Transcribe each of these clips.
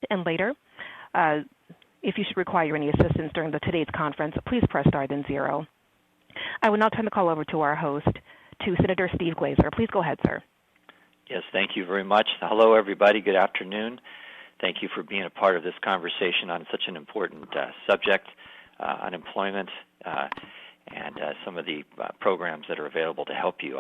and later. If you should require any assistance during today's conference, please press star then 0. I will now turn the call over to our host, to Senator Steve Glazer. Please go ahead, sir. Yes, thank you very much. Hello, everybody. Good afternoon. Thank you for being a part of this conversation on such an important subject, unemployment, and some of the programs that are available to help you.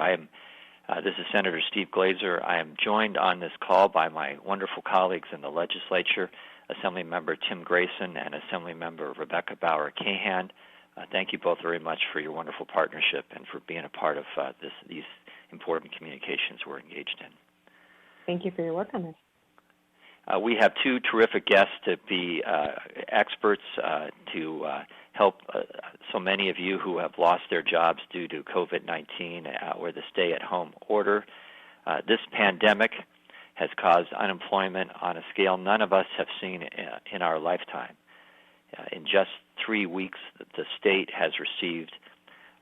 This is Senator Steve Glazer. I am joined on this call by my wonderful colleagues in the legislature, Assemblymember Tim Grayson and Assemblymember Rebecca Bauer-Cahan. Thank you both very much for your wonderful partnership and for being a part of these important communications we're engaged in. Thank you for your work on this. We have two terrific guests to be experts to help so many of you who have lost their jobs due to COVID-19 or the stay-at-home order. This pandemic has caused unemployment on a scale none of us have seen in our lifetime. In just 3 weeks, the state has received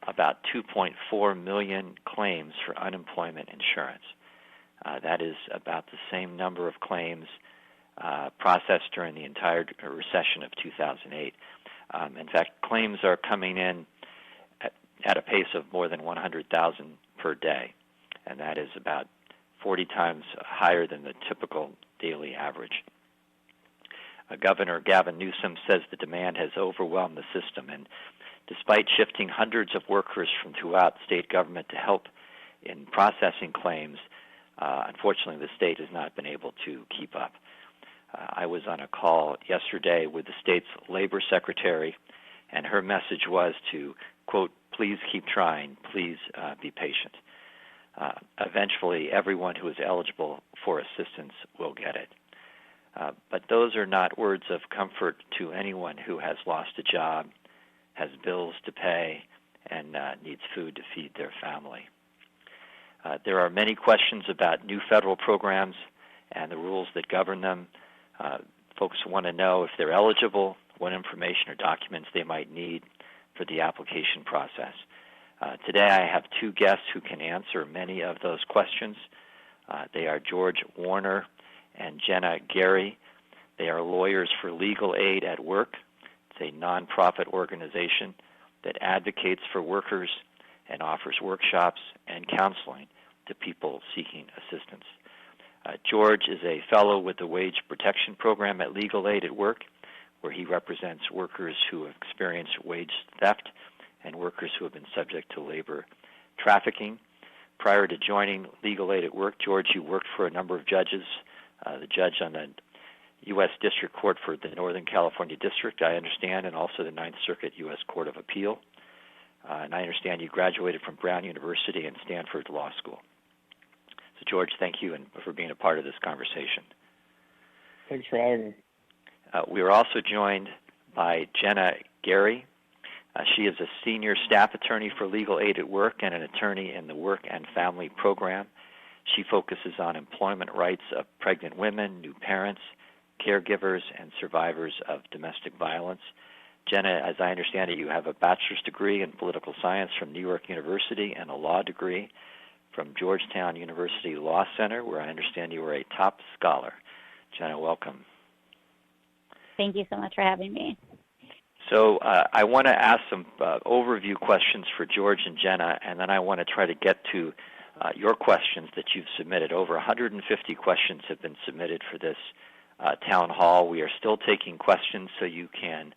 about 2.4 million claims for unemployment insurance. That is about the same number of claims processed during the entire recession of 2008. In fact, claims are coming in at a pace of more than 100,000 per day, and that is about 40 times higher than the typical daily average. Governor Gavin Newsom says the demand has overwhelmed the system, and despite shifting hundreds of workers from throughout state government to help in processing claims, unfortunately the state has not been able to keep up. I was on a call yesterday with the state's labor secretary, and her message was to, quote, please keep trying, please be patient. Eventually, everyone who is eligible for assistance will get it. But those are not words of comfort to anyone who has lost a job, has bills to pay, and needs food to feed their family. There are many questions about new federal programs and the rules that govern them. Folks want to know if they're eligible, what information or documents they might need for the application process. Today I have two guests who can answer many of those questions. They are George Warner and Jenna Gary. They are lawyers for Legal Aid at Work. It's a nonprofit organization that advocates for workers and offers workshops and counseling to people seeking assistance. George is a fellow with the Wage Protection Program at Legal Aid at Work, where he represents workers who have experienced wage theft and workers who have been subject to labor trafficking. Prior to joining Legal Aid at Work, George, you worked for a number of judges, the judge on the U.S. District Court for the Northern California District, I understand, and also the Ninth Circuit U.S. Court of Appeal. And I understand you graduated from Brown University and Stanford Law School. So, George, thank you for being a part of this conversation. Thanks for having me. We are also joined by Jenna Gary. She is a senior staff attorney for Legal Aid at Work and an attorney in the Work and Family Program. She focuses on employment rights of pregnant women, new parents, caregivers, and survivors of domestic violence. Jenna, as I understand it, you have a bachelor's degree in political science from New York University and a law degree from Georgetown University Law Center, where I understand you were a top scholar. Jenna, welcome. Thank you so much for having me. So I want to ask some overview questions for George and Jenna, and then I want to try to get to your questions that you've submitted. Over 150 questions have been submitted for this town hall. We are still taking questions, so you can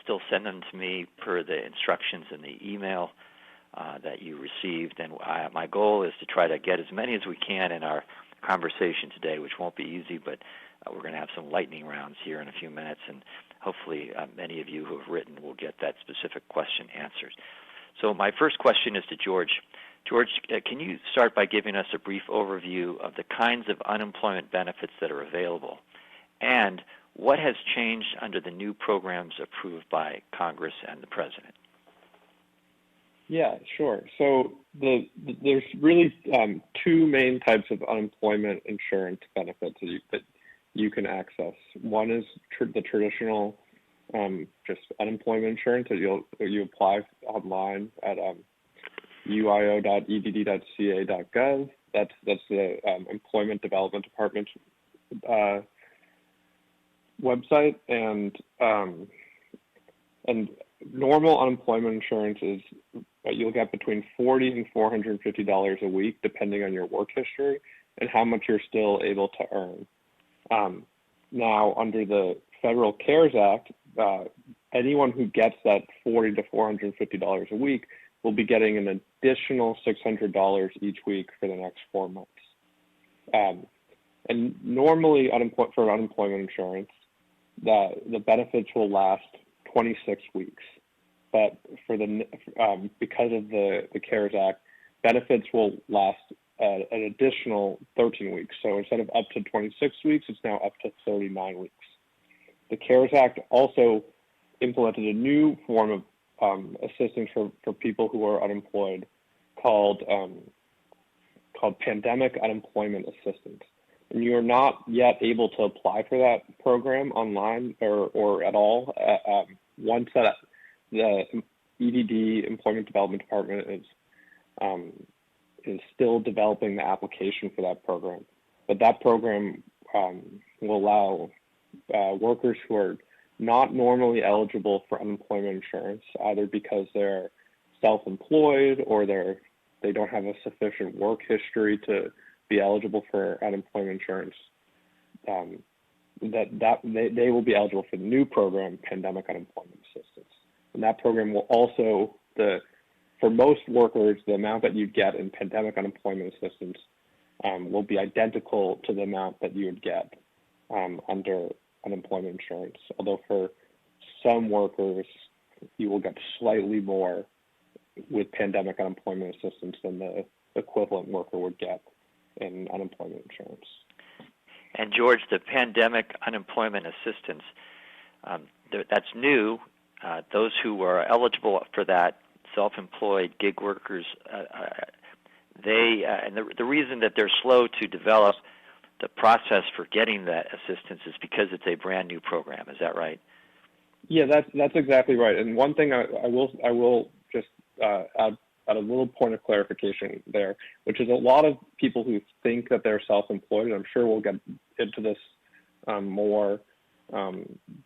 still send them to me per the instructions in the email that you received. And my goal is to try to get as many as we can in our conversation today, which won't be easy, but we're going to have some lightning rounds here in a few minutes, and hopefully many of you who have written will get that specific question answered. So my first question is to George. George, can you start by giving us a brief overview of the kinds of unemployment benefits that are available, and what has changed under the new programs approved by Congress and the President? Yeah, sure. So there's really two main types of unemployment insurance benefits that you can access. One is the traditional just unemployment insurance that you apply online at uio.edd.ca.gov. That's the Employment Development Department. website, and normal unemployment insurance is you'll get between $40 and $450 a week, depending on your work history and how much you're still able to earn. Now, under the Federal CARES Act, anyone who gets that $40 to $450 a week will be getting an additional $600 each week for the next 4 months. And normally, for unemployment insurance, the benefits will last 26 weeks. But for because of the CARES Act, benefits will last an additional 13 weeks. So instead of up to 26 weeks, it's now up to 39 weeks. The CARES Act also implemented a new form of assistance for people who are unemployed called Pandemic Unemployment Assistance. And you are not yet able to apply for that program online or at all. Once that the EDD, Employment Development Department, is still developing the application for that program. But that program will allow workers who are not normally eligible for unemployment insurance, either because they're self-employed or they don't have a sufficient work history to be eligible for unemployment insurance, they will be eligible for the new program, Pandemic Unemployment Assistance. And that program will also, for most workers, the amount that you get in Pandemic Unemployment Assistance will be identical to the amount that you would get under unemployment insurance. Although for some workers, you will get slightly more with Pandemic Unemployment Assistance than the equivalent worker would get in unemployment insurance. And George, the Pandemic Unemployment Assistance, that's new. Those who are eligible for that, self-employed gig workers, and the reason that they're slow to develop the process for getting that assistance is because it's a brand new program. Is that right? Yeah, that's exactly right. And one thing I will just add a little point of clarification there, which is a lot of people who think that they're self-employed, and I'm sure we'll get into this more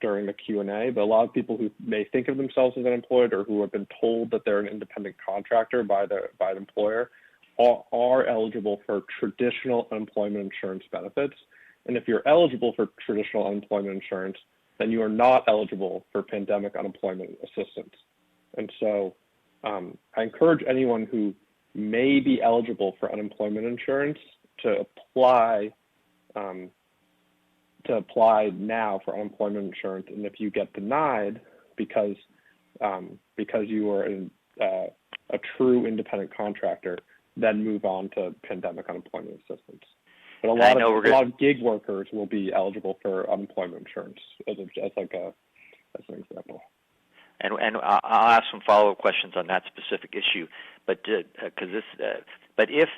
during the Q&A, but a lot of people who may think of themselves as unemployed or who have been told that they're an independent contractor by the employer are eligible for traditional unemployment insurance benefits. And if you're eligible for traditional unemployment insurance, then you are not eligible for Pandemic Unemployment Assistance. And so I encourage anyone who may be eligible for unemployment insurance to apply now for unemployment insurance. And if you get denied because you are a true independent contractor, then move on to Pandemic Unemployment Assistance. But a lot of gig workers will be eligible for unemployment insurance as an example. And I'll ask some follow-up questions on that specific issue, but if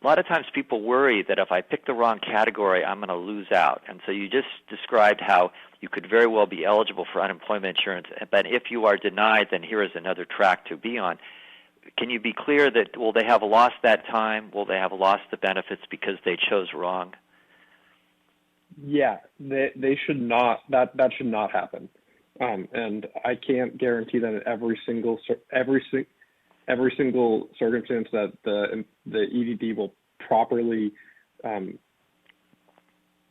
a lot of times people worry that if I pick the wrong category, I'm going to lose out. And so you just described how you could very well be eligible for unemployment insurance, but if you are denied, then here is another track to be on. Can you be clear that will they have lost that time? Will they have lost the benefits because they chose wrong? Yeah, they should not. That should not happen. And I can't guarantee that in every single circumstance that the EDD will properly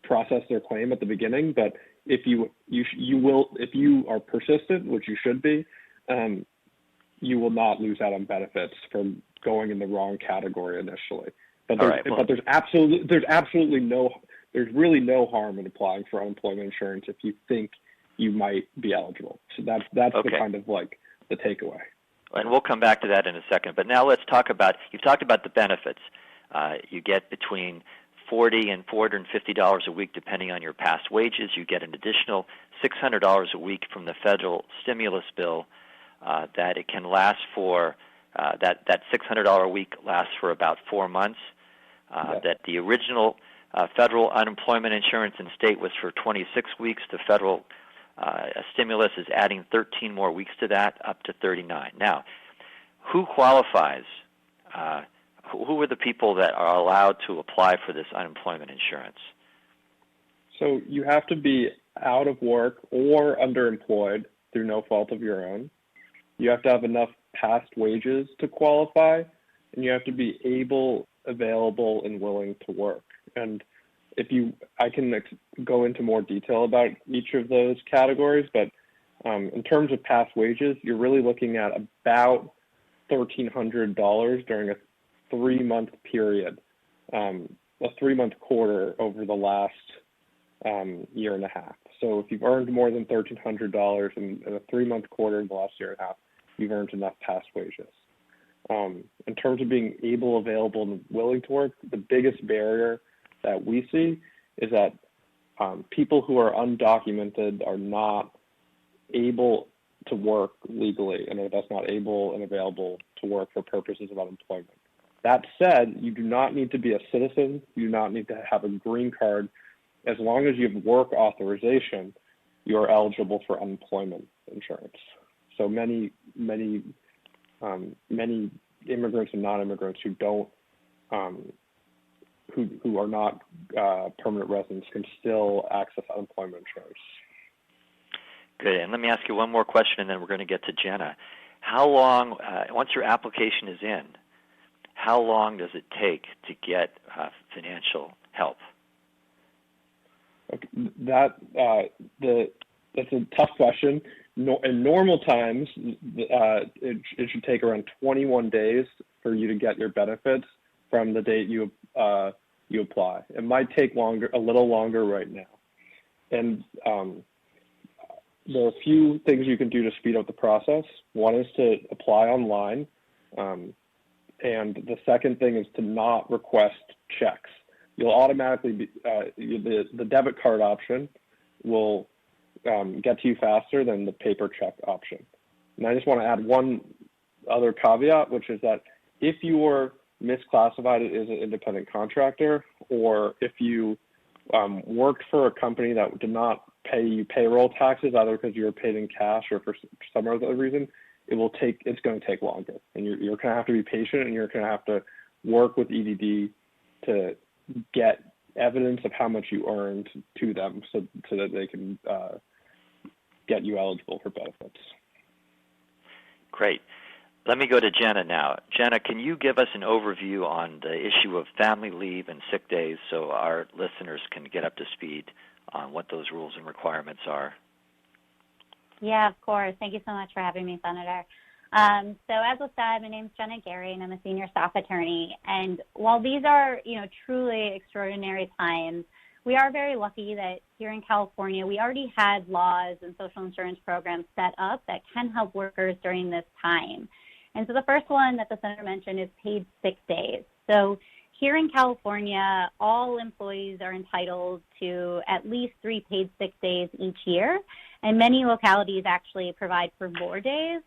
process their claim at the beginning. But if you are persistent, which you should be, you will not lose out on benefits from going in the wrong category initially. But there's really no harm in applying for unemployment insurance if you think you might be eligible. So that's okay. The kind of like the takeaway. And we'll come back to that in a second. But now let's talk about, you've talked about the benefits. You get between $40 and $450 a week depending on your past wages. You get an additional $600 a week from the federal stimulus bill that it can last for, that $600 a week lasts for about 4 months. That the original federal unemployment insurance in state was for 26 weeks. The federal stimulus is adding 13 more weeks to that, up to 39. Now, who qualifies? Who are the people that are allowed to apply for this unemployment insurance? So you have to be out of work or underemployed through no fault of your own. You have to have enough past wages to qualify, and you have to be able, available, and willing to work. And I can go into more detail about each of those categories, but in terms of past wages, you're really looking at about $1,300 during a 3-month period, a 3-month quarter over the last year and a half. So if you've earned more than $1,300 in a 3-month quarter in the last year and a half, you've earned enough past wages. In terms of being able, available, and willing to work, the biggest barrier that we see is that people who are undocumented are not able to work legally, and are thus not able and available to work for purposes of unemployment. That said, you do not need to be a citizen. You do not need to have a green card. As long as you have work authorization, you are eligible for unemployment insurance. So many immigrants and non-immigrants who don't, who are not permanent residents can still access unemployment insurance. Good. And let me ask you one more question, and then we're going to get to Jenna. How long, once your application is in, how long does it take to get financial help? Okay. That's a tough question. In normal times, it should take around 21 days for you to get your benefits from the date you apply. It might take a little longer right now. And there are a few things you can do to speed up the process. One is to apply online. And the second thing is to not request checks. You'll automatically be, the debit card option will get to you faster than the paper check option. And I just want to add one other caveat, which is that if you were misclassified as an independent contractor, or if you worked for a company that did not pay you payroll taxes, either because you were paid in cash or for some other reason, it's going to take longer. And you're going to have to be patient, and you're going to have to work with EDD to get evidence of how much you earned to them so that they can get you eligible for benefits. Great. Let me go to Jenna now. Jenna, can you give us an overview on the issue of family leave and sick days so our listeners can get up to speed on what those rules and requirements are? Yeah, of course. Thank you so much for having me, Senator. So as was said, my name is Jenna Gary, and I'm a senior staff attorney. And while these are, truly extraordinary times, we are very lucky that here in California, we already had laws and social insurance programs set up that can help workers during this time. And so the first one that the Senator mentioned is paid sick days. So here in California, all employees are entitled to at least 3 paid sick days each year, and many localities actually provide for more days.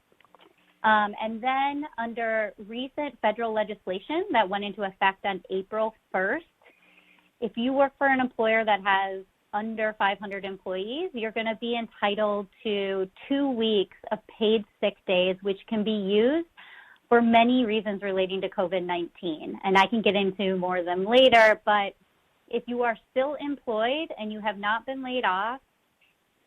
And then under recent federal legislation that went into effect on April 1st, if you work for an employer that has under 500 employees, you're going to be entitled to 2 weeks of paid sick days, which can be used for many reasons relating to COVID-19. And I can get into more of them later, but if you are still employed and you have not been laid off,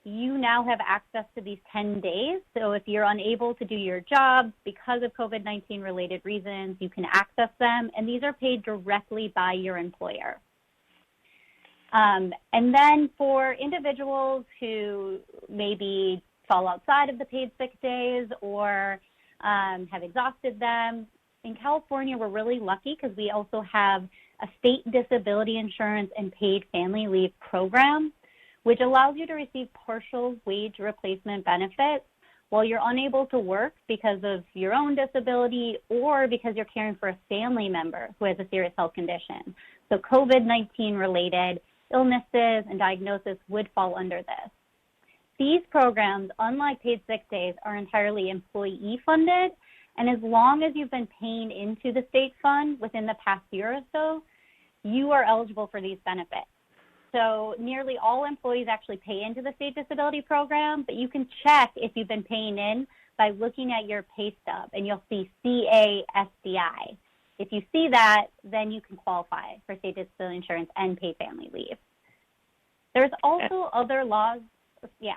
you now have access to these 10 days. So if you're unable to do your job because of COVID-19 related reasons, you can access them, and these are paid directly by your employer. And then for individuals who maybe fall outside of the paid sick days or have exhausted them, in California we're really lucky because we also have a state disability insurance and paid family leave program, which allows you to receive partial wage replacement benefits while you're unable to work because of your own disability or because you're caring for a family member who has a serious health condition. So COVID-19 related illnesses and diagnosis would fall under this. These programs, unlike paid sick days, are entirely employee funded, and as long as you've been paying into the state fund within the past year or so, you are eligible for these benefits. So nearly all employees actually pay into the state disability program, but you can check if you've been paying in by looking at your pay stub, and you'll see CASDI. If you see that, then you can qualify for state disability insurance and paid family leave. There's also other laws. Yeah,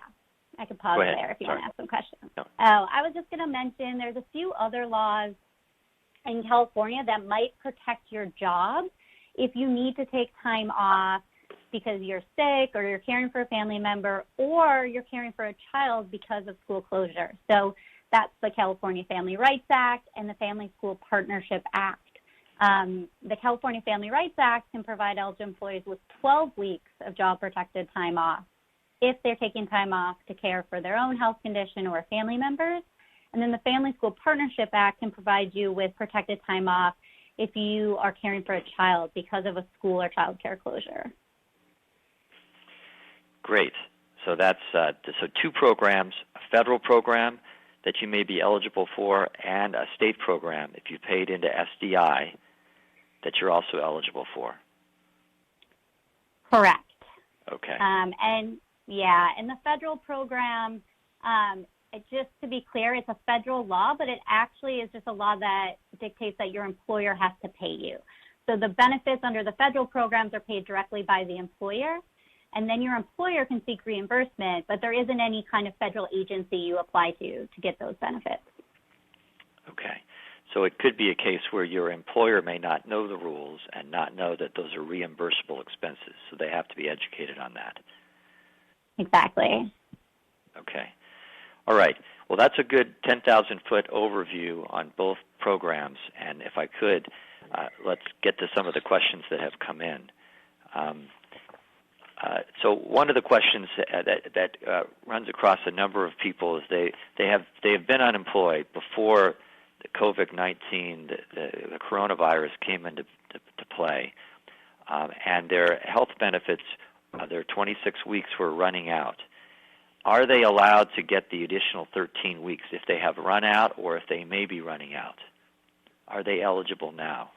I could pause there if you want to ask some questions. No. Oh, I was just going to mention there's a few other laws in California that might protect your job if you need to take time off because you're sick or you're caring for a family member or you're caring for a child because of school closure. So that's the California Family Rights Act and the Family School Partnership Act. The California Family Rights Act can provide eligible employees with 12 weeks of job-protected time off if they're taking time off to care for their own health condition or family members. And then the Family School Partnership Act can provide you with protected time off if you are caring for a child because of a school or child care closure. Great. So that's so two programs, a federal program that you may be eligible for and a state program, if you paid into SDI, that you're also eligible for. Correct. Okay. And the federal program, just to be clear, it's a federal law, but it actually is just a law that dictates that your employer has to pay you. So the benefits under the federal programs are paid directly by the employer, and then your employer can seek reimbursement, but there isn't any kind of federal agency you apply to get those benefits. Okay. So it could be a case where your employer may not know the rules and not know that those are reimbursable expenses, so they have to be educated on that. Exactly. Okay. All right. Well, that's a good 10,000-foot overview on both programs, and if I could, let's get to some of the questions that have come in. So one of the questions that runs across a number of people is they have been unemployed before the COVID-19, the coronavirus came into play, and their health benefits, their 26 weeks were running out. Are they allowed to get the additional 13 weeks if they have run out or if they may be running out? Are they eligible now?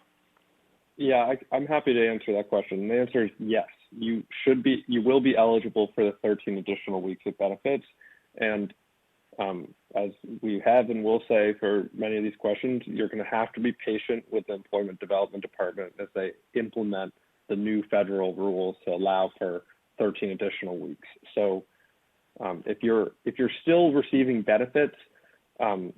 Yeah, I'm happy to answer that question. The answer is yes. You will be eligible for the 13 additional weeks of benefits. And as we have and will say for many of these questions, you're going to have to be patient with the Employment Development Department as they implement the new federal rules to allow for 13 additional weeks. So if you're still receiving benefits,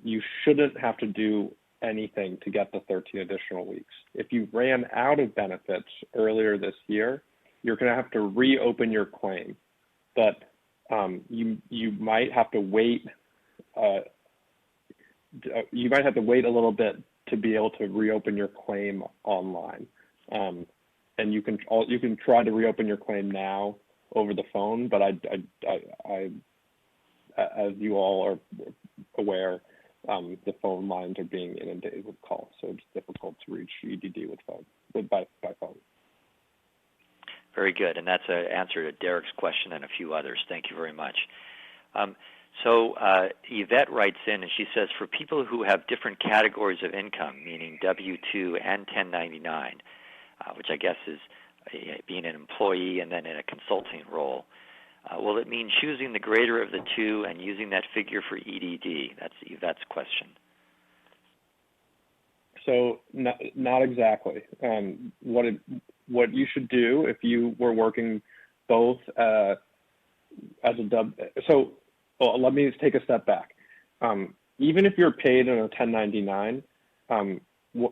you shouldn't have to do anything to get the 13 additional weeks. If you ran out of benefits earlier this year, you're going to have to reopen your claim. But you might have to wait. You might have to wait a little bit to be able to reopen your claim online. And you can try to reopen your claim now over the phone. But I as you all are aware, the phone lines are being inundated with calls, so it's difficult to reach EDD by phone. Very good, and that's an answer to Derek's question and a few others. Thank you very much. So Yvette writes in, and she says, for people who have different categories of income, meaning W-2 and 1099, which I guess is being an employee and then in a consulting role, will it mean choosing the greater of the two and using that figure for EDD? That's Yvette's question. So not exactly. What you should do if you were working both as a let me take a step back. Even if you're paid in a 1099,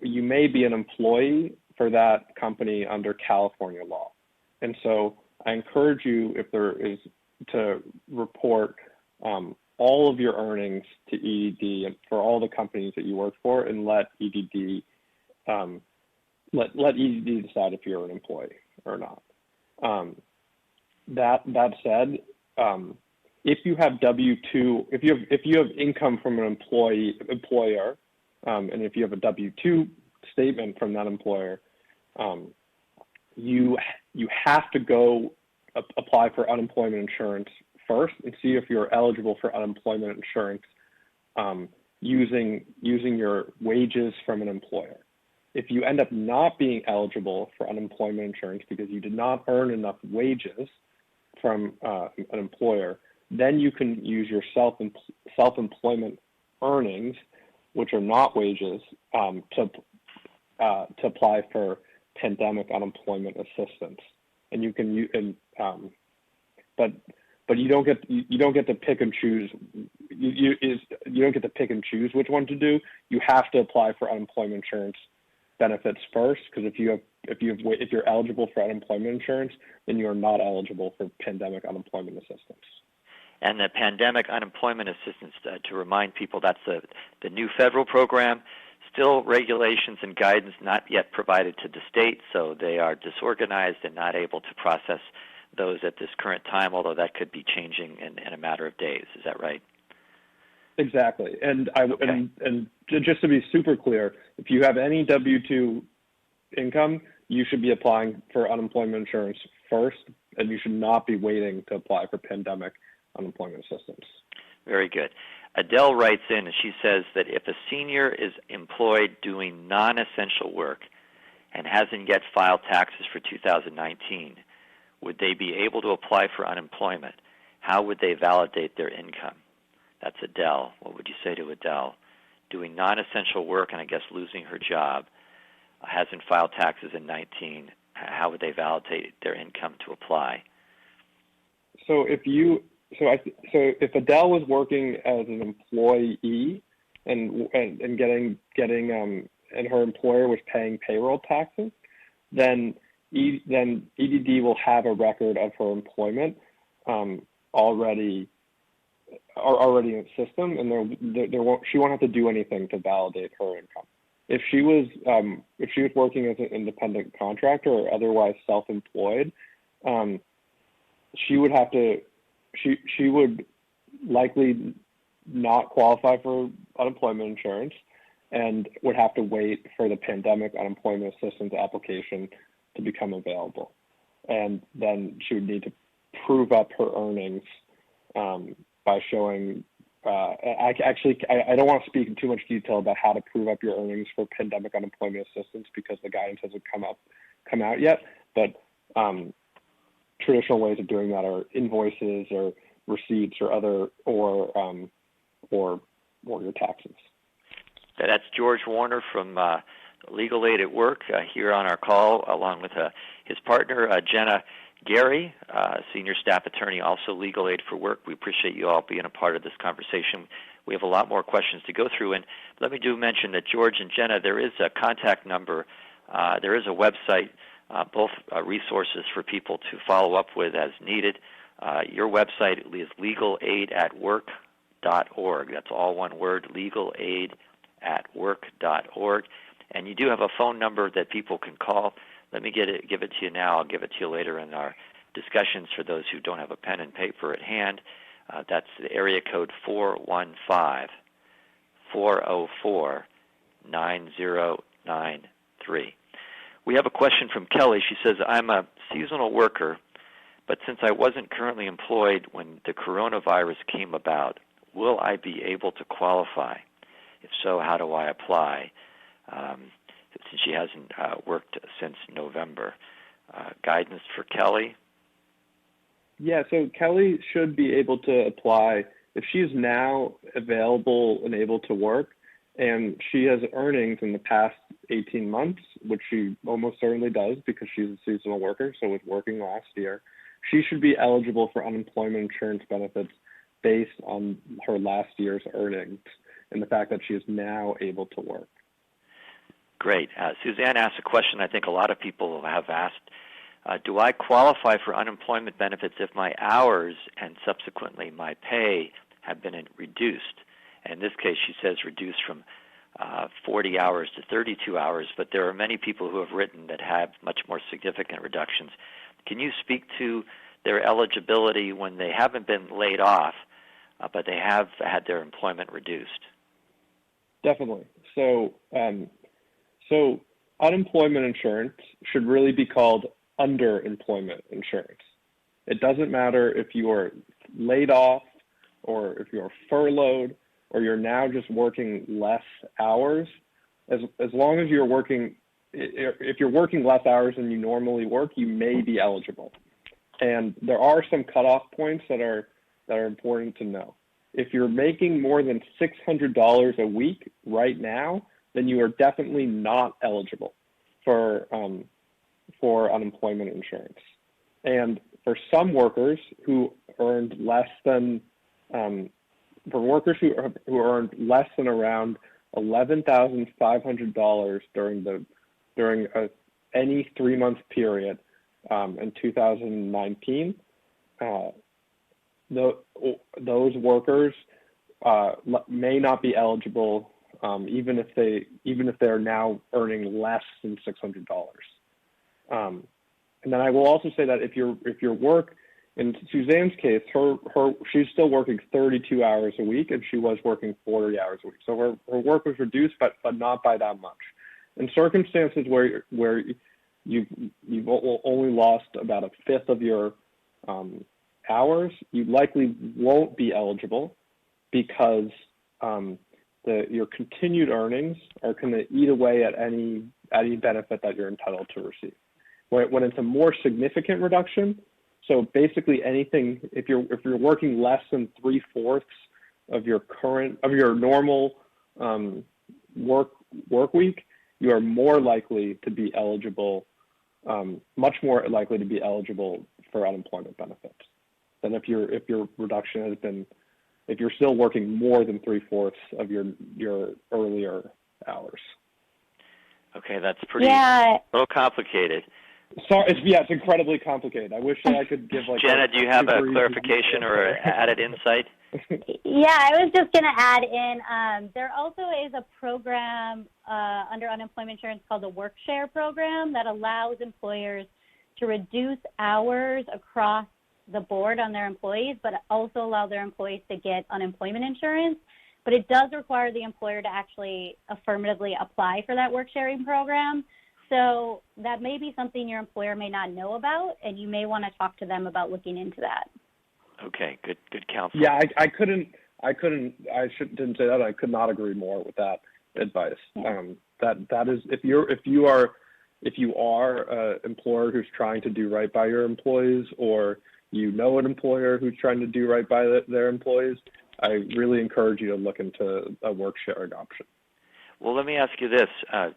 you may be an employee for that company under California law, and so I encourage you, if there is, to report all of your earnings to EDD and for all the companies that you work for, and let EDD let EDD decide if you're an employee or not. That said, if you have W-2, if you have income from an employer, and if you have a W-2 statement from that employer, you have to go apply for unemployment insurance first and see if you're eligible for unemployment insurance using your wages from an employer. If you end up not being eligible for unemployment insurance because you did not earn enough wages from an employer, then you can use your self-employment earnings, which are not wages, to apply for pandemic unemployment assistance. And you can but you don't get to pick and choose. You don't get to pick and choose which one to do. You have to apply for unemployment insurance benefits first, because if you're eligible for unemployment insurance, then you are not eligible for pandemic unemployment assistance. And the pandemic unemployment assistance, to remind people, that's the new federal program. Still regulations and guidance not yet provided to the state, so they are disorganized and not able to process those at this current time, although that could be changing in a matter of days. Is that right? Exactly. And Okay. and just to be super clear, if you have any W-2 income, you should be applying for unemployment insurance first, and you should not be waiting to apply for pandemic unemployment assistance. Very good. Adele writes in and she says that if a senior is employed doing non-essential work and hasn't yet filed taxes for 2019, would they be able to apply for unemployment? How would they validate their income? That's Adele. What would you say to Adele? Doing non-essential work and I guess losing her job, hasn't filed taxes in 19, how would they validate their income to apply? So if Adele was working as an employee and her employer was paying payroll taxes, then EDD will have a record of her employment already in the system, and she won't have to do anything to validate her income. If she was working as an independent contractor or otherwise self-employed, she would likely not qualify for unemployment insurance and would have to wait for the pandemic unemployment assistance application to become available. And then she would need to prove up her earnings by showing, I don't want to speak in too much detail about how to prove up your earnings for pandemic unemployment assistance because the guidance hasn't come out yet, but traditional ways of doing that are invoices or receipts or your taxes. That's George Warner from Legal Aid at Work here on our call, along with his partner, Jenna Gary, senior staff attorney, also Legal Aid for Work. We appreciate you all being a part of this conversation. We have a lot more questions to go through, and let me mention that George and Jenna, there is a contact number, there is a website, both resources for people to follow up with as needed. Your website is legalatwork.org. That's all one word, legalatwork.org. And you do have a phone number that people can call. Let me give it to you now. I'll give it to you later in our discussions for those who don't have a pen and paper at hand. That's the area code 415-404-9093. We have a question from Kelly. She says, I'm a seasonal worker, but since I wasn't currently employed when the coronavirus came about, will I be able to qualify? If so, how do I apply? Since she hasn't worked since November. Guidance for Kelly? Yeah, so Kelly should be able to apply if she's now available and able to work, and she has earnings in the past 18 months, which she almost certainly does because she's a seasonal worker, so was working last year. She should be eligible for unemployment insurance benefits based on her last year's earnings and the fact that she is now able to work. Great. Suzanne asked a question I think a lot of people have asked. Do I qualify for unemployment benefits if my hours and subsequently my pay have been reduced? And in this case, she says reduced from 40 hours to 32 hours, but there are many people who have written that have much more significant reductions. Can you speak to their eligibility when they haven't been laid off, but they have had their employment reduced? Definitely. So unemployment insurance should really be called underemployment insurance. It doesn't matter if you are laid off or if you're furloughed or you're now just working less hours. As long as you're working, if you're working less hours than you normally work, you may be eligible. And there are some cutoff points that are important to know. If you're making more than $600 a week right now, then you are definitely not eligible for unemployment insurance. And for some workers who earned less than for workers who earned less than around $11,500 during any 3-month period in 2019, those workers may not be eligible even if they're now earning less than $600. And then I will also say that if your work, in Suzanne's case, she's still working 32 hours a week, and she was working 40 hours a week. So her work was reduced, but not by that much. In circumstances where you've only lost about a fifth of your hours, you likely won't be eligible because your continued earnings are going to eat away at any benefit that you're entitled to receive. When it's a more significant reduction, so basically anything, if you're working less than 3/4 of your normal work week, you are more likely to be eligible, much more likely to be eligible for unemployment benefits than if your reduction has been, if you're still working more than 3/4 of your earlier hours. Okay, that's pretty a little complicated. Sorry, it's incredibly complicated. I wish that I could give like. Jenna, do you have a clarification or added insight? Yeah, I was just going to add in, there also is a program under unemployment insurance called the Work Share program that allows employers to reduce hours across the board on their employees, but also allow their employees to get unemployment insurance. But it does require the employer to actually affirmatively apply for that work sharing program. So that may be something your employer may not know about, and you may want to talk to them about looking into that. Okay, good counsel. Yeah, I didn't say that. I could not agree more with that advice. Yeah. That is, if you are an employer who's trying to do right by your employees, or you know an employer who's trying to do right by their employees, I really encourage you to look into a work sharing option. Well, let me ask you this,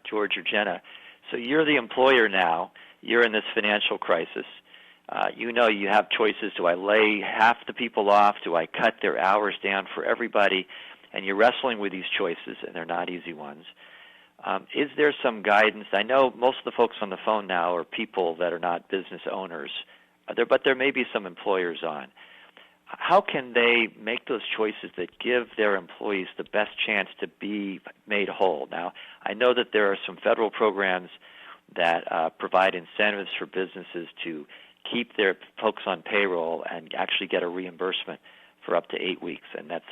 George or Jenna. So you're the employer now. You're in this financial crisis. You know you have choices. Do I lay half the people off? Do I cut their hours down for everybody? And you're wrestling with these choices, and they're not easy ones. Is there some guidance? I know most of the folks on the phone now are people that are not business owners, but there may be some employers on. How can they make those choices that give their employees the best chance to be made whole? Now, I know that there are some federal programs that provide incentives for businesses to keep their folks on payroll and actually get a reimbursement for up to 8 weeks. And that's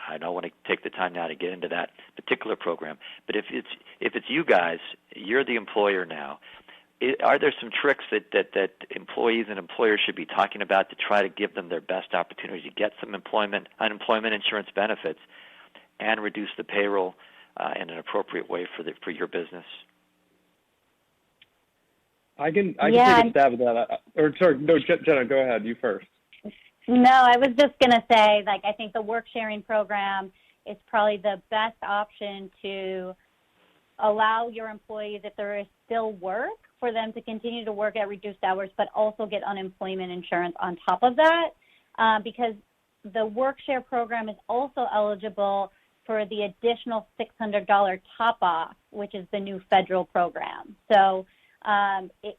I don't want to take the time now to get into that particular program. But if it's you guys, you're the employer now. Are there some tricks that employees and employers should be talking about to try to give them their best opportunity to get some unemployment insurance benefits and reduce the payroll in an appropriate way for your business? I can take a stab at that. Jenna, go ahead. You first. No, I was just going to say, I think the work sharing program is probably the best option to allow your employees, if there is still work, for them to continue to work at reduced hours, but also get unemployment insurance on top of that, because the work share program is also eligible for the additional $600 top-off, which is the new federal program. So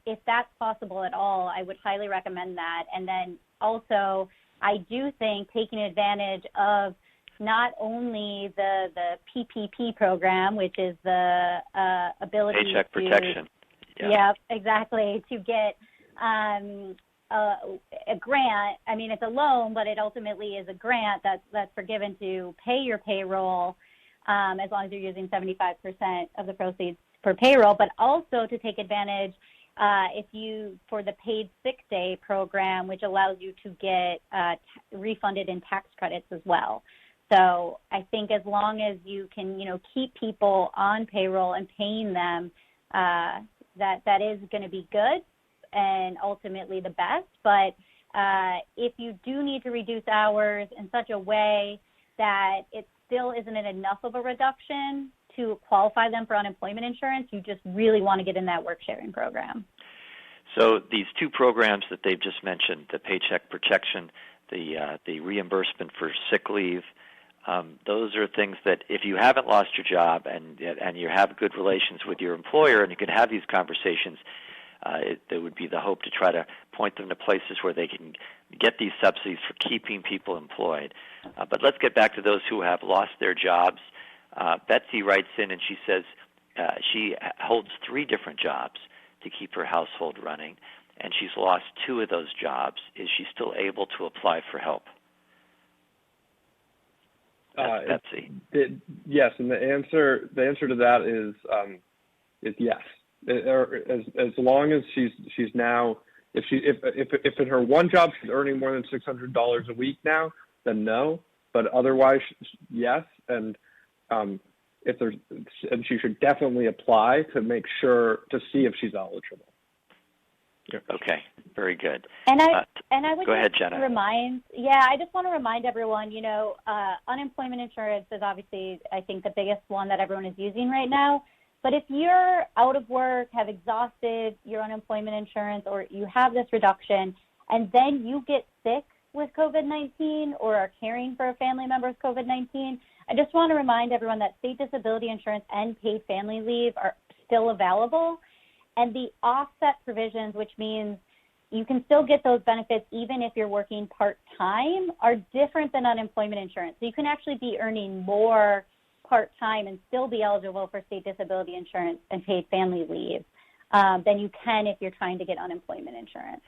if that's possible at all, I would highly recommend that. And then also, I do think taking advantage of not only the PPP program, which is the ability Paycheck protection. Yeah, exactly, to get a grant. I mean, it's a loan, but it ultimately is a grant that's forgiven to pay your payroll as long as you're using 75% of the proceeds for payroll, but also to take advantage for the paid sick day program, which allows you to get refunded in tax credits as well. So I think as long as you can, keep people on payroll and paying them, that is going to be good and ultimately the best. But if you do need to reduce hours in such a way that it still isn't enough of a reduction to qualify them for unemployment insurance, you just really want to get in that work sharing program. So these two programs that they've just mentioned, the Paycheck Protection, the reimbursement for sick leave, those are things that if you haven't lost your job and you have good relations with your employer and you can have these conversations, there would be the hope to try to point them to places where they can get these subsidies for keeping people employed. But let's get back to those who have lost their jobs. Betsy writes in and she says she holds 3 different jobs to keep her household running, and she's lost 2 of those jobs. Is she still able to apply for help? That's Betsy. Yes, and the answer to that is yes. As long as she's now, if in her one job she's earning more than $600 a week now, then no. But otherwise, yes. And she should definitely apply to make sure to see if she's eligible. Okay, very good. And I would go ahead, just Jenna. I just want to remind everyone, unemployment insurance is obviously, I think, the biggest one that everyone is using right now. But if you're out of work, have exhausted your unemployment insurance, or you have this reduction, and then you get sick with COVID-19 or are caring for a family member's COVID-19, I just want to remind everyone that state disability insurance and paid family leave are still available. And the offset provisions, which means you can still get those benefits even if you're working part-time, are different than unemployment insurance. So you can actually be earning more part-time and still be eligible for state disability insurance and paid family leave than you can if you're trying to get unemployment insurance.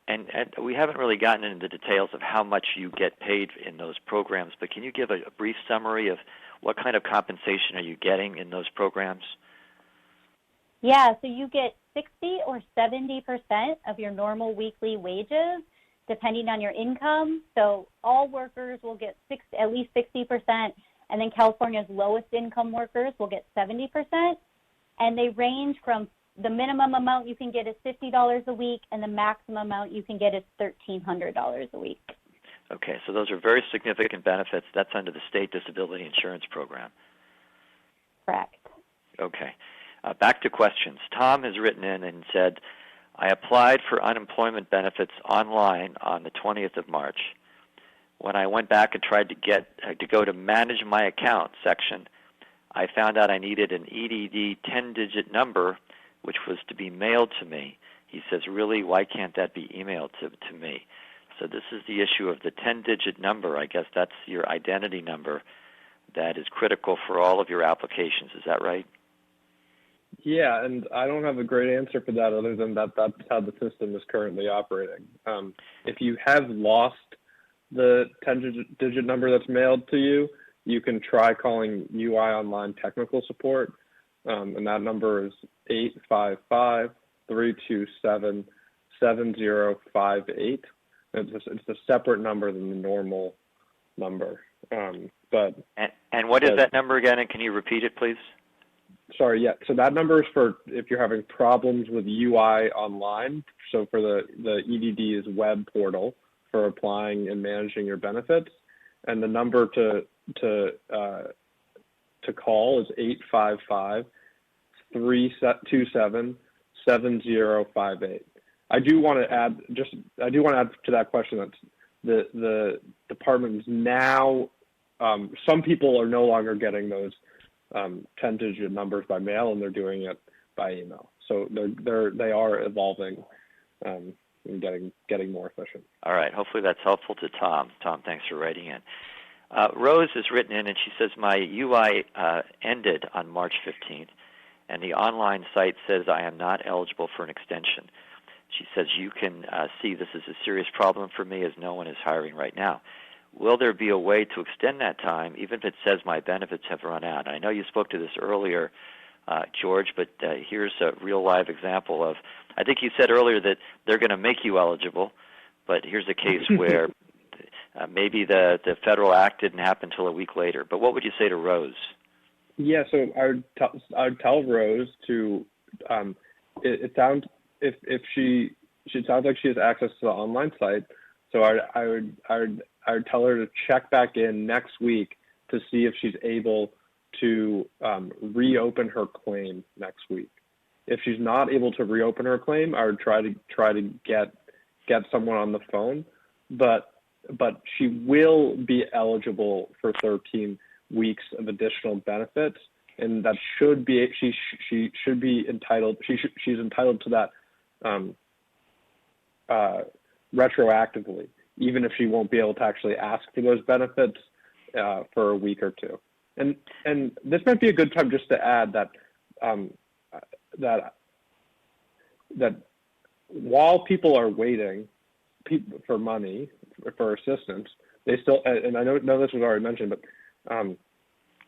And we haven't really gotten into the details of how much you get paid in those programs, but can you give a brief summary of what kind of compensation are you getting in those programs? Yeah, so you get 60 or 70% of your normal weekly wages, depending on your income. So all workers will get at least 60%, and then California's lowest income workers will get 70%. And they range from the minimum amount you can get is $50 a week, and the maximum amount you can get is $1,300 a week. Okay, so those are very significant benefits. That's under the state disability insurance program. Correct. Okay. Back to questions. Tom has written in and said, I applied for unemployment benefits online on the 20th of March. When I went back and tried to go to manage my account section, I found out I needed an EDD 10-digit number, which was to be mailed to me. He says, really, why can't that be emailed to me? So this is the issue of the 10-digit number. I guess that's your identity number that is critical for all of your applications. Is that right? Yeah, and I don't have a great answer for that other than that's how the system is currently operating. If you have lost the 10-digit number that's mailed to you, you can try calling UI Online Technical Support, and that number is 855-327-7058. It's a separate number than the normal number. And what is that number again, and can you repeat it, please? Sorry, yeah. So that number is for if you're having problems with UI Online. So for the EDD's web portal for applying and managing your benefits, and the number to call is 855-327-7058. I do want to add to that question that the department is now some people are no longer getting those 10-digit numbers by mail, and they're doing it by email. So they are evolving and getting more efficient. All right. Hopefully that's helpful to Tom. Tom, thanks for writing in. Rose has written in, and she says, my UI ended on March 15th, and the online site says I am not eligible for an extension. She says, you can see this is a serious problem for me as no one is hiring right now. Will there be a way to extend that time, even if it says my benefits have run out? I know you spoke to this earlier, George, but here's a real live example of, I think you said earlier that they're going to make you eligible, but here's a case where maybe the federal act didn't happen until a week later. But what would you say to Rose? Yeah, so I would tell Rose to, it sounds she sounds like she has access to the online site, so I would tell her to check back in next week to see if she's able to reopen her claim next week. If she's not able to reopen her claim, I would try to get someone on the phone, but she will be eligible for 13 weeks of additional benefits, and that should be she should be entitled. She's entitled to that retroactively, even if she won't be able to actually ask for those benefits for a week or two. And this might be a good time just to add that that while people are waiting for money, for assistance, they still, and I know this was already mentioned, but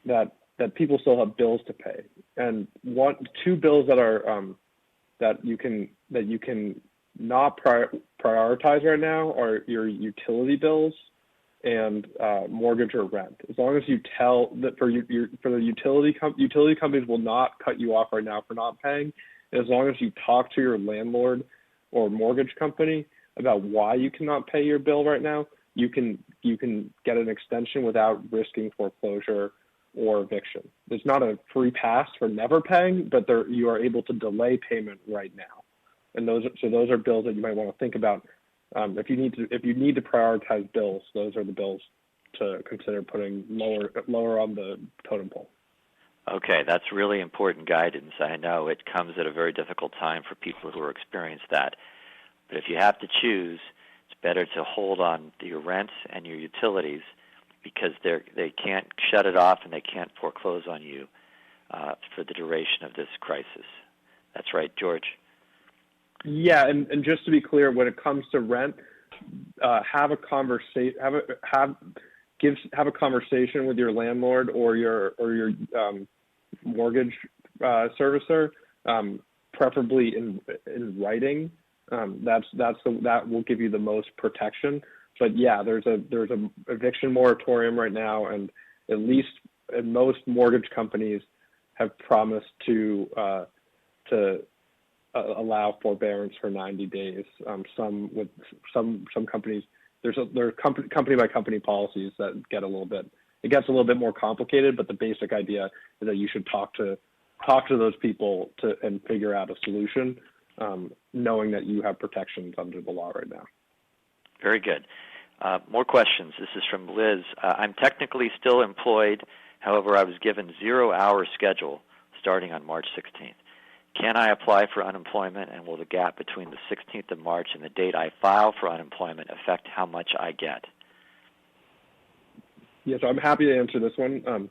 that people still have bills to pay. And two bills that are that you can not prioritize right now are your utility bills and mortgage or rent. As long as you tell that for the utility companies will not cut you off right now for not paying. And as long as you talk to your landlord or mortgage company about why you cannot pay your bill right now, you can get an extension without risking foreclosure or eviction. There's not a free pass for never paying, but you are able to delay payment right now. And those are bills that you might want to think about. If you need to prioritize bills, those are the bills to consider putting lower on the totem pole. Okay, that's really important guidance. I know it comes at a very difficult time for people who are experiencing that. But if you have to choose, it's better to hold on to your rent and your utilities because they can't shut it off and they can't foreclose on you for the duration of this crisis. That's right, George. Yeah, and just to be clear, when it comes to rent, have a conversation. Have a conversation with your landlord or your mortgage servicer, preferably in writing. That will give you the most protection. But yeah, there's a eviction moratorium right now, and most mortgage companies have promised to allow forbearance for 90 days. Some companies, there are company by company policies that gets a little bit more complicated, but the basic idea is that you should talk to those people and figure out a solution, knowing that you have protections under the law right now. Very good. More questions. This is from Liz. I'm technically still employed. However, I was given 0-hour schedule starting on March 16th. Can I apply for unemployment, and will the gap between the 16th of March and the date I file for unemployment affect how much I get? Yes, I'm happy to answer this one. I've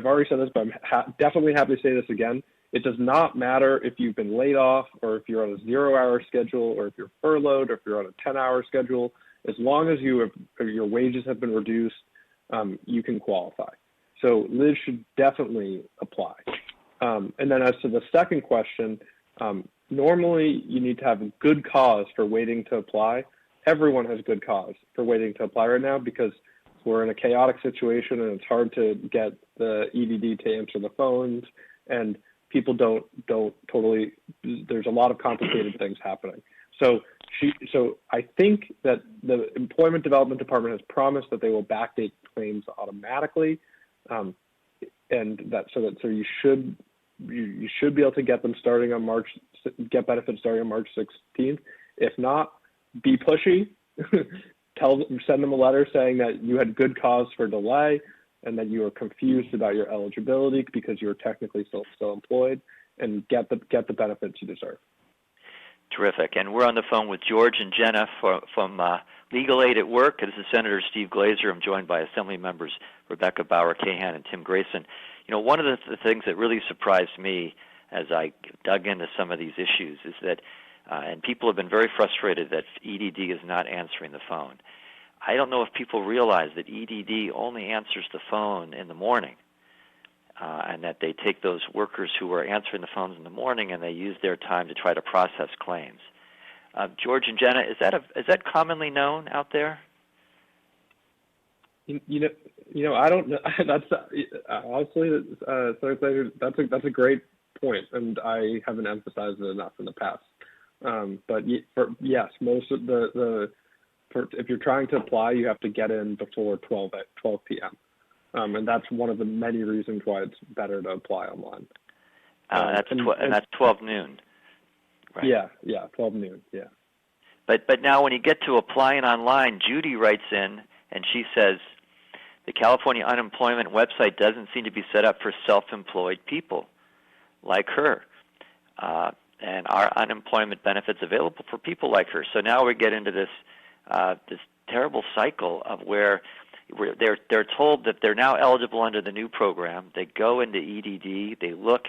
already said this, but I'm definitely happy to say this again. It does not matter if you've been laid off or if you're on a 0-hour schedule or if you're furloughed or if you're on a 10-hour schedule. As long as your wages have been reduced, you can qualify. So Liz should definitely apply. And then as to the second question, normally you need to have a good cause for waiting to apply. Everyone has good cause for waiting to apply right now because we're in a chaotic situation and it's hard to get the EDD to answer the phones, and people don't totally, there's a lot of complicated things happening. So I think that the Employment Development Department has promised that they will backdate claims automatically, and so you should be able to get them starting on get benefits starting on March 16th. If not, be pushy. Send them a letter saying that you had good cause for delay and that you are confused about your eligibility because you're technically still employed, and get the benefits you deserve. Terrific. And we're on the phone with George and Jenna from Legal Aid at Work. This is Senator Steve Glazer. I'm joined by Assembly members Rebecca Bauer-Cahan and Tim Grayson. You know, one of the things that really surprised me as I dug into some of these issues is that, and people have been very frustrated that EDD is not answering the phone. I don't know if people realize that EDD only answers the phone in the morning, and that they take those workers who are answering the phones in the morning and they use their time to try to process claims. George and Jenna, is that commonly known out there? You know, I don't know. That's honestly, that's a great point, and I haven't emphasized it enough in the past. But yes, most of if you're trying to apply, you have to get in before 12 p.m. And that's one of the many reasons why it's better to apply online. That's 12 noon. Right? Yeah, 12 noon. Yeah. But now when you get to applying online, Judy writes in and she says, the California unemployment website doesn't seem to be set up for self-employed people like her. And are unemployment benefits available for people like her? So now we get into this terrible cycle of where they're told that they're now eligible under the new program. They go into EDD, they look,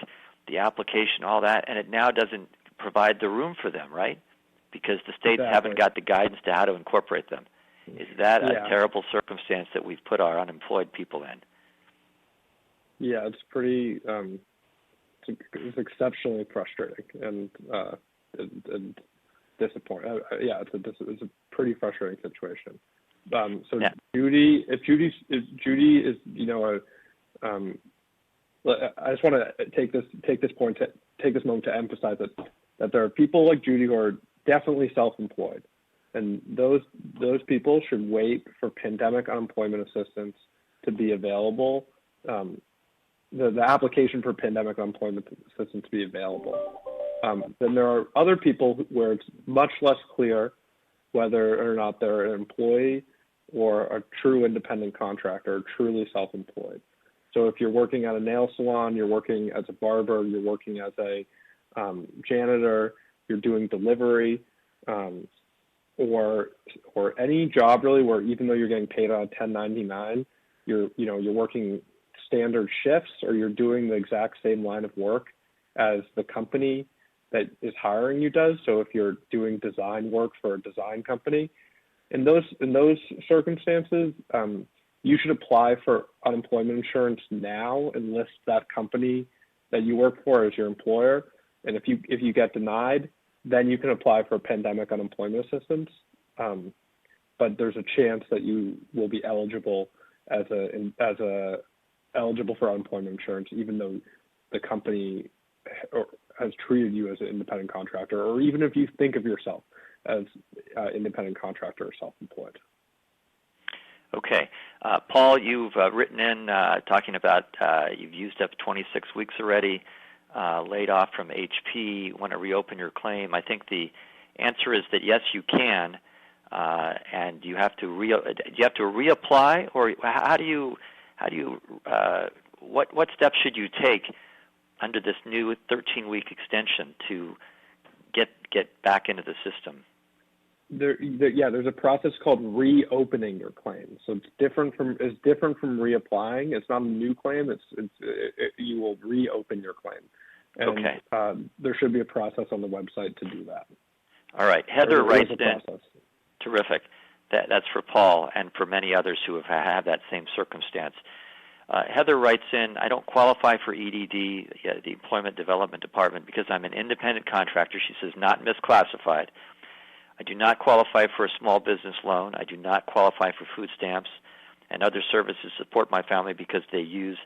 the application, all that, and it now doesn't provide the room for them, right? Because the states haven't got the guidance to how to incorporate them. Is that a terrible circumstance that we've put our unemployed people in? Yeah, it's pretty. It's exceptionally frustrating and disappointing. It's a pretty frustrating situation. Judy, if Judy is, I just want to take this moment to emphasize that there are people like Judy who are definitely self-employed, and those people should wait for pandemic unemployment assistance to be available. The application for pandemic unemployment assistance to be available. Then there are other people where it's much less clear whether or not they're an employee or a true independent contractor, or truly self-employed. So if you're working at a nail salon, you're working as a barber, you're working as a janitor, you're doing delivery, or any job really where even though you're getting paid on a 1099, you're working standard shifts, or you're doing the exact same line of work as the company that is hiring you does. So if you're doing design work for a design company, in those circumstances, you should apply for unemployment insurance now and list that company that you work for as your employer. And if you get denied, then you can apply for pandemic unemployment assistance. But there's a chance that you will be eligible eligible for unemployment insurance, even though the company has treated you as an independent contractor, or even if you think of yourself as independent contractor or self-employed. Okay. Paul, you've written in talking about you've used up 26 weeks already, laid off from HP, want to reopen your claim. I think the answer is that yes, you can, and you have to reapply, or what steps should you take under this new 13-week extension to get back into the system? There's a process called reopening your claim. So it's different from reapplying. It's not a new claim. You will reopen your claim. And, okay. There should be a process on the website to do that. All right. Heather writes in. Terrific. That's for Paul and for many others who have had that same circumstance. Heather writes in, I don't qualify for EDD, the Employment Development Department, because I'm an independent contractor. She says, not misclassified. I do not qualify for a small business loan. I do not qualify for food stamps and other services to support my family because they use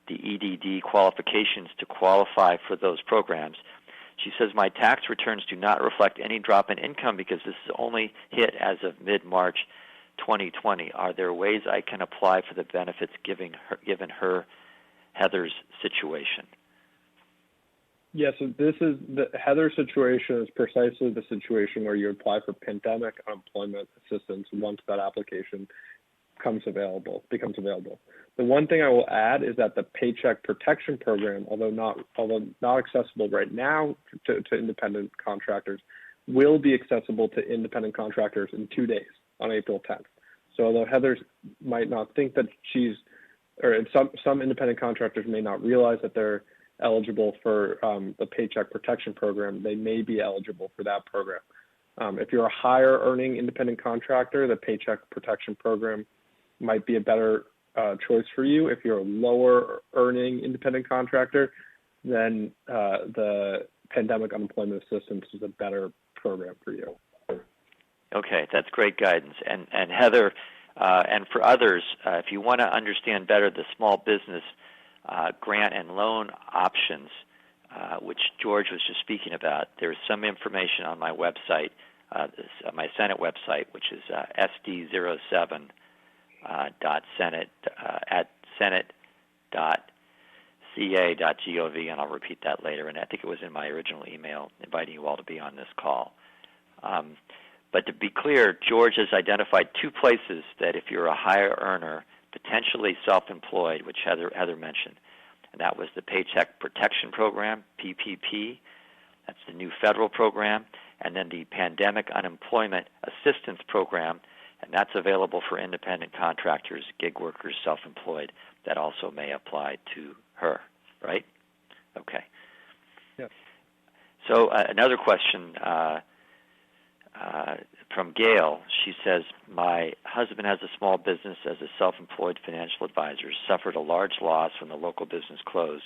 the EDD qualifications to qualify for those programs. She says, my tax returns do not reflect any drop in income because this is only hit as of mid-March 2020. Are there ways I can apply for the benefits given her Heather's situation? Yes, so Heather's situation is precisely the situation where you apply for pandemic unemployment assistance once that application becomes available. The one thing I will add is that the Paycheck Protection Program, although not accessible right now to independent contractors, will be accessible to independent contractors in 2 days on April 10th. So although Heather might not think that some independent contractors may not realize that they're eligible for the Paycheck Protection Program, they may be eligible for that program. If you're a higher earning independent contractor, the Paycheck Protection Program might be a better choice for you. If you're a lower earning independent contractor, then the pandemic unemployment assistance is a better program for you. Okay, that's great guidance. And Heather, and for others, if you want to understand better the small business grant and loan options, which George was just speaking about, there's some information on my website, my Senate website, which is sd07.senate at senate.ca/. ca.gov, and I'll repeat that later. And I think it was in my original email inviting you all to be on this call. But to be clear, George has identified two places that if you're a higher earner, potentially self-employed, which Heather mentioned, and that was the Paycheck Protection Program, PPP. That's the new federal program, and then the Pandemic Unemployment Assistance Program, and that's available for independent contractors, gig workers, self-employed. That also may apply to her, right? Okay. Yep. So another question from Gail. She says, my husband has a small business as a self-employed financial advisor, suffered a large loss when the local business closed.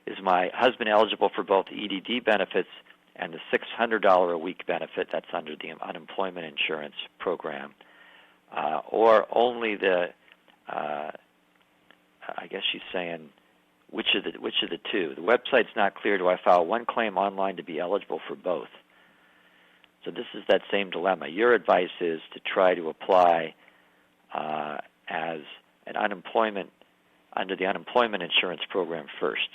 Is my husband eligible for both EDD benefits and the $600 a week benefit that's under the unemployment insurance program, or only the, I guess she's saying, which of the two? The website's not clear. Do I file one claim online to be eligible for both? So this is that same dilemma. Your advice is to try to apply as an unemployment, under the unemployment insurance program first.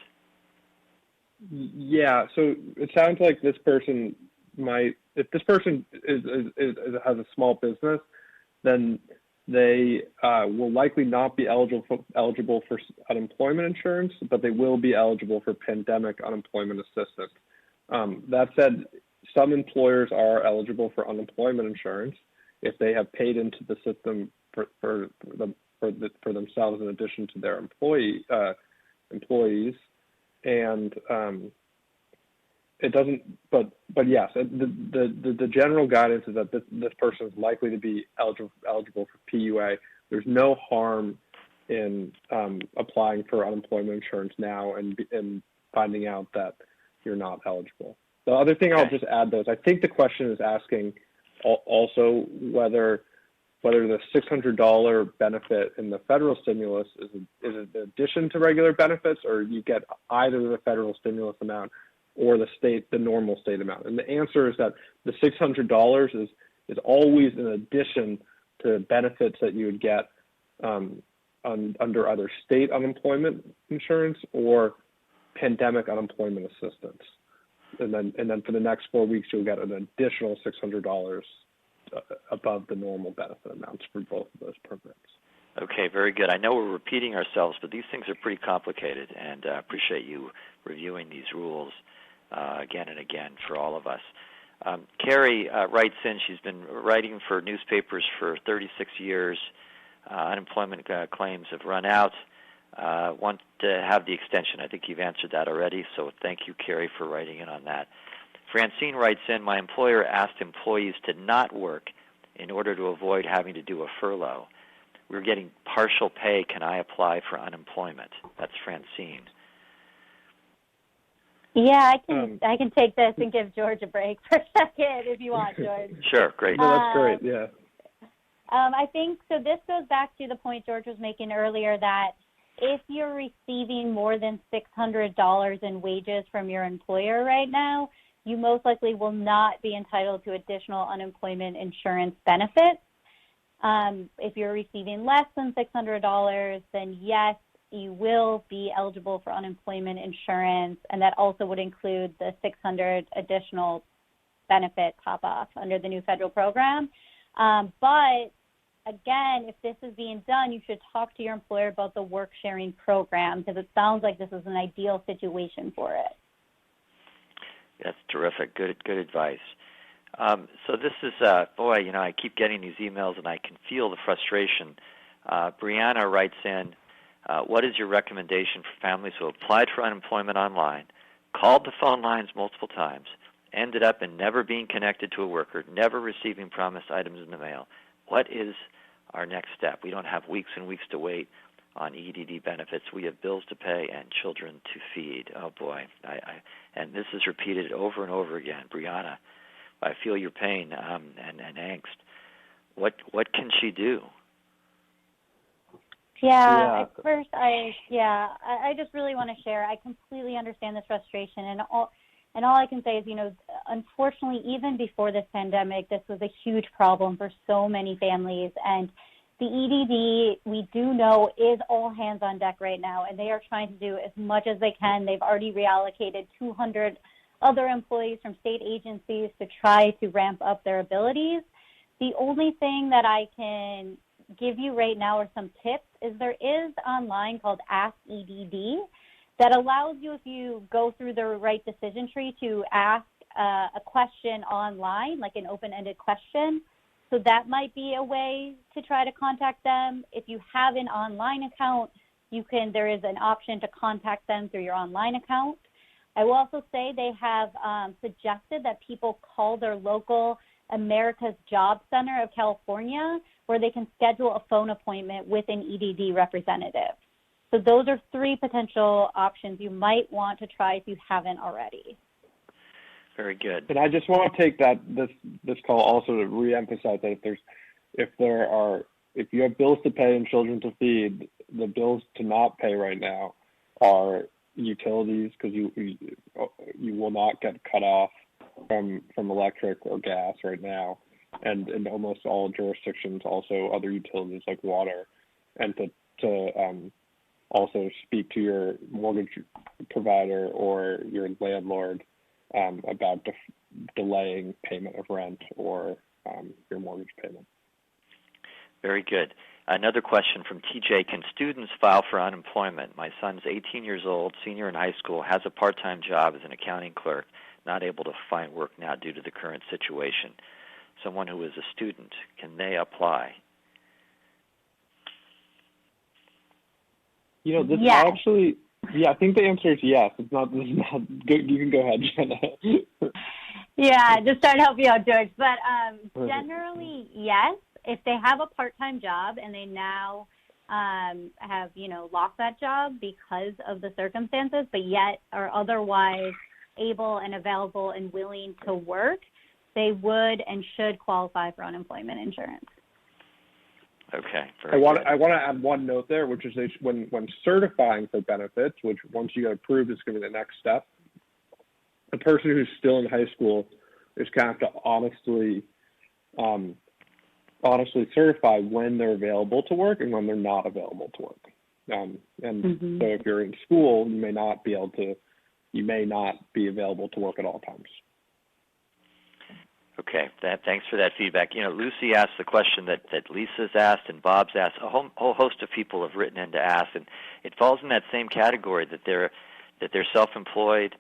Yeah, so it sounds like this person might, if this person has a small business, then they will likely not be eligible for unemployment insurance, but they will be eligible for pandemic unemployment assistance. That said, some employers are eligible for unemployment insurance if they have paid into the system for themselves in addition to their employees, and it doesn't. But yes, the general guidance is that this person is likely to be eligible for PUA. There's no harm in applying for unemployment insurance now and finding out that you're not eligible. The other thing I'll just add, though, is I think the question is asking also whether the $600 benefit in the federal stimulus is in addition to regular benefits, or you get either the federal stimulus amount or the normal state amount. And the answer is that the $600 is always in addition to benefits that you would get under either state unemployment insurance or pandemic unemployment assistance. And then for the next 4 weeks, you'll get an additional $600 above the normal benefit amounts for both of those programs. Okay, very good. I know we're repeating ourselves, but these things are pretty complicated, and I appreciate you reviewing these rules again and again for all of us. Carrie writes in. She's been writing for newspapers for 36 years. Unemployment claims have run out. Want to have the extension. I think you've answered that already, so thank you, Carrie, for writing in on that. Francine writes in, my employer asked employees to not work in order to avoid having to do a furlough. We're getting partial pay. Can I apply for unemployment? That's Francine. Yeah, I can take this and give George a break for a second if you want, George. Sure, great. No, that's great, yeah. I think, so this goes back to the point George was making earlier that if you're receiving more than $600 in wages from your employer right now, you most likely will not be entitled to additional unemployment insurance benefits. If you're receiving less than $600, then yes, you will be eligible for unemployment insurance, and that also would include the $600 additional benefit top-off under the new federal program. But again, if this is being done, you should talk to your employer about the work-sharing program, because it sounds like this is an ideal situation for it. That's terrific. Good advice. So this is, boy, you know, I keep getting these emails and I can feel the frustration. Brianna writes in, what is your recommendation for families who applied for unemployment online, called the phone lines multiple times, ended up in never being connected to a worker, never receiving promised items in the mail? What is our next step? We don't have weeks and weeks to wait on EDD benefits. We have bills to pay and children to feed. Oh, boy. And this is repeated over and over again. Brianna, I feel your pain and angst. What can she do? Yeah. At first, I just really want to share. I completely understand this frustration, and all I can say is, you know, unfortunately, even before this pandemic, this was a huge problem for so many families, and The EDD, we do know, is all hands on deck right now, and they are trying to do as much as they can. They've already reallocated 200 other employees from state agencies to try to ramp up their abilities. The only thing that I can give you right now are some tips is there is online called Ask EDD that allows you, if you go through the right decision tree, to ask a question online, like an open-ended question. So that might be a way to try to contact them. If you have an online account, there is an option to contact them through your online account. I will also say they have suggested that people call their local America's Job Center of California, where they can schedule a phone appointment with an EDD representative. So those are 3 potential options you might want to try if you haven't already. Very good. And I just want to take this call also to reemphasize that if you have bills to pay and children to feed, the bills to not pay right now are utilities, because you will not get cut off from electric or gas right now, and in almost all jurisdictions also other utilities like water, and to also speak to your mortgage provider or your landlord about delaying payment of rent or your mortgage payment. Very good. Another question from TJ. Can students file for unemployment? My son's 18 years old, senior in high school, has a part-time job as an accounting clerk, not able to find work now due to the current situation. Someone who is a student, can they apply? This yes. actually, I think the answer is yes. This is not good. You can go ahead, Jenna. Yeah, just trying to help you out, George. But generally, yes. If they have a part-time job and they now have, lost that job because of the circumstances, but yet are otherwise able and available and willing to work, they would and should qualify for unemployment insurance. Okay. I want to add one note there, which is when certifying for benefits, which once you get approved is going to be the next step, the person who's still in high school is going to have to honestly certify when they're available to work and when they're not available to work. So if you're in school, you may not be available to work at all times. Okay, thanks for that feedback. Lucy asked the question that Lisa's asked and Bob's asked. A whole host of people have written in to ask, and it falls in that same category that they're self-employed,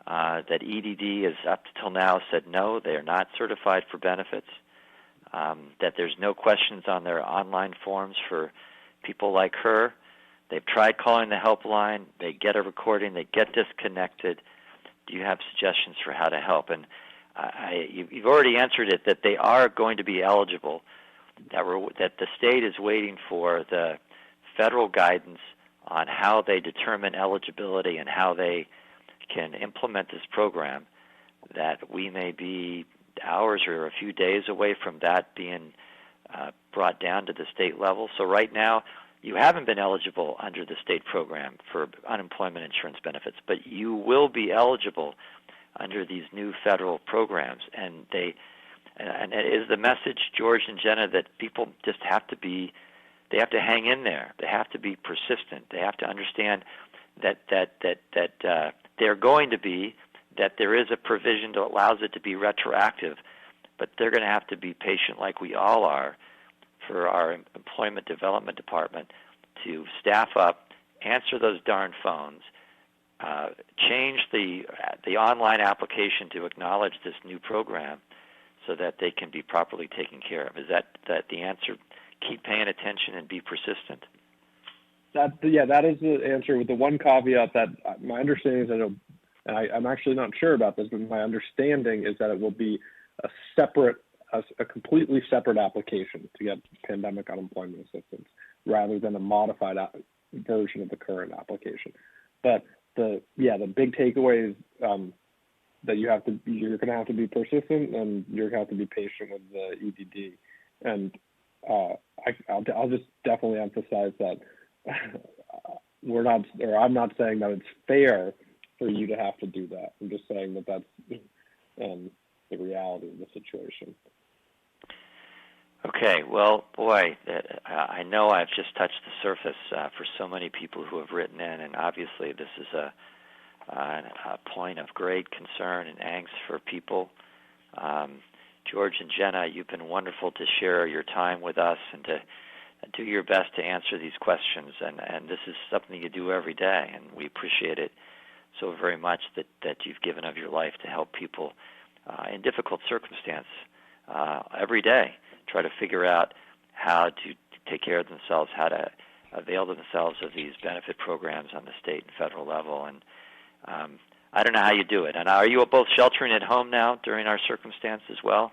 that EDD has up till now said no, they are not certified for benefits, that there's no questions on their online forms for people like her. They've tried calling the helpline. They get a recording. They get disconnected. Do you have suggestions for how to help? And you've already answered it, that they are going to be eligible, that the state is waiting for the federal guidance on how they determine eligibility and how they can implement this program, that we may be hours or a few days away from that being brought down to the state level. So right now, you haven't been eligible under the state program for unemployment insurance benefits, but you will be eligible under these new federal programs. And it is the message, George and Jenna, that people just have to hang in there. They have to be persistent. They have to understand that they're going to be, that there is a provision that allows it to be retroactive, but they're going to have to be patient, like we all are, for our employment development department to staff up, answer those darn phones, change the online application to acknowledge this new program so that they can be properly taken care of. Is that the answer? Keep paying attention and be persistent. That is the answer, with the one caveat that my understanding is that I'm actually not sure about this, but my understanding is that it will be a completely separate application to get pandemic unemployment assistance rather than a modified version of the current application. But the big takeaway is that you're going to have to be persistent and you're going to have to be patient with the EDD. And I'll just definitely emphasize that I'm not saying that it's fair for you to have to do that. I'm just saying that that's the reality of the situation. Okay, well, boy, I know I've just touched the surface for so many people who have written in, and obviously this is a point of great concern and angst for people. George and Jenna, you've been wonderful to share your time with us and to do your best to answer these questions, and this is something you do every day, and we appreciate it so very much that you've given of your life to help people in difficult circumstance every day. Try to figure out how to take care of themselves, how to avail themselves of these benefit programs on the state and federal level. And I don't know how you do it. And are you both sheltering at home now during our circumstance as well?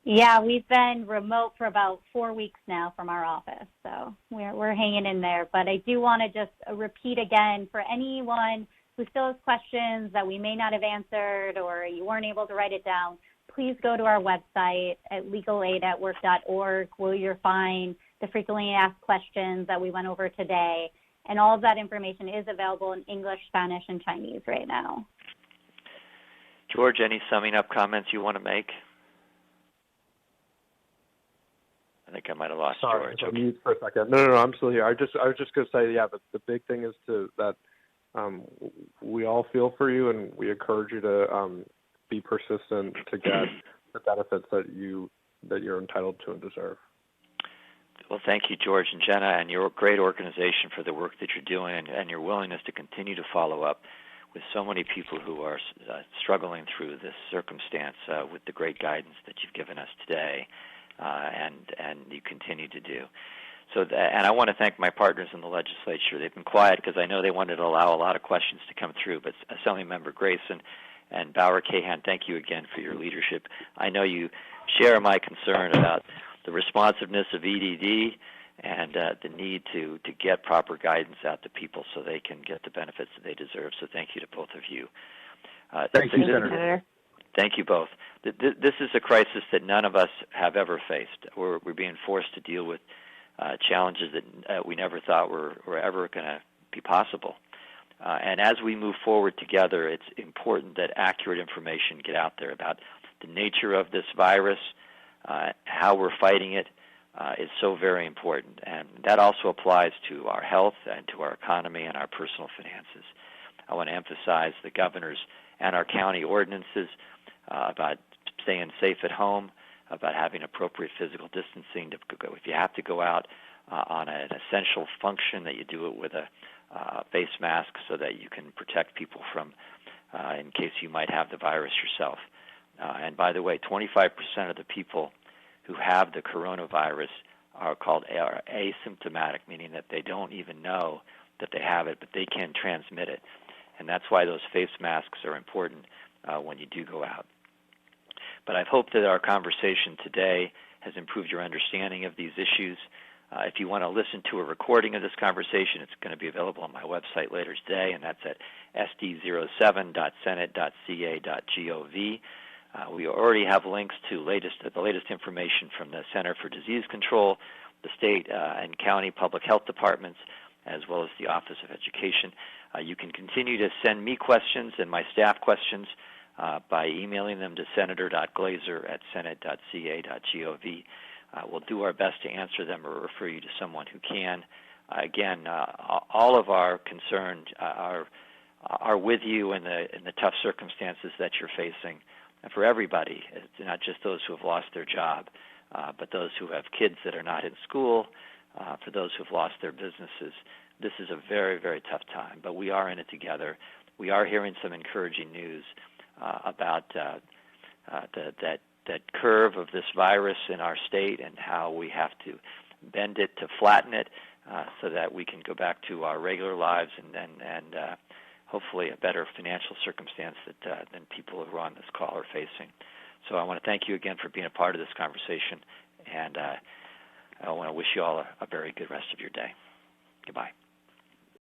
Yeah, we've been remote for about 4 weeks now from our office, so we're hanging in there. But I do want to just repeat again for anyone who still has questions that we may not have answered or you weren't able to write it down, please go to our website at legalaid@work.org where you'll find the frequently asked questions that we went over today. And all of that information is available in English, Spanish, and Chinese right now. George, any summing up comments you want to make? I think I might have lost Sorry, George. Okay. Mute for a second. No, I'm still here. I was just going to say, yeah, the big thing is that we all feel for you, and we encourage you to be persistent to get the benefits that you're entitled to and deserve. Well, thank you, George and Jenna, and your great organization for the work that you're doing and your willingness to continue to follow up with so many people who are struggling through this circumstance with the great guidance that you've given us today and you continue to do. And I want to thank my partners in the legislature. They've been quiet because I know they wanted to allow a lot of questions to come through, but Assemblymember Grayson and Bauer Cahan, thank you again for your leadership. I know you share my concern about the responsiveness of EDD and the need to get proper guidance out to people so they can get the benefits that they deserve. So thank you to both of you. Thank you, Senator. Thank you both. This is a crisis that none of us have ever faced. We're being forced to deal with challenges that we never thought were ever going to be possible. And as we move forward together, it's important that accurate information get out there about the nature of this virus, how we're fighting it is so very important. And that also applies to our health and to our economy and our personal finances. I want to emphasize the governor's and our county ordinances about staying safe at home, about having appropriate physical distancing. If you have to go out on an essential function, that you do it with a face mask so that you can protect people from, in case you might have the virus yourself. And by the way, 25% of the people who have the coronavirus are asymptomatic, meaning that they don't even know that they have it, but they can transmit it. And that's why those face masks are important when you do go out. But I hope that our conversation today has improved your understanding of these issues. If you want to listen to a recording of this conversation, it's going to be available on my website later today, and that's at sd07.senate.ca.gov. We already have links to the latest information from the Center for Disease Control, the state and county public health departments, as well as the Office of Education. You can continue to send me questions and my staff questions by emailing them to senator.glazer@senate.ca.gov. We'll do our best to answer them or refer you to someone who can. Again, all of our concerns are with you in the tough circumstances that you're facing. And for everybody, it's not just those who have lost their job, but those who have kids that are not in school, for those who have lost their businesses. This is a very, very tough time, but we are in it together. We are hearing some encouraging news about that curve of this virus in our state and how we have to bend it to flatten it so that we can go back to our regular lives and hopefully a better financial circumstance than people who are on this call are facing. So I want to thank you again for being a part of this conversation, and I want to wish you all a very good rest of your day. Goodbye.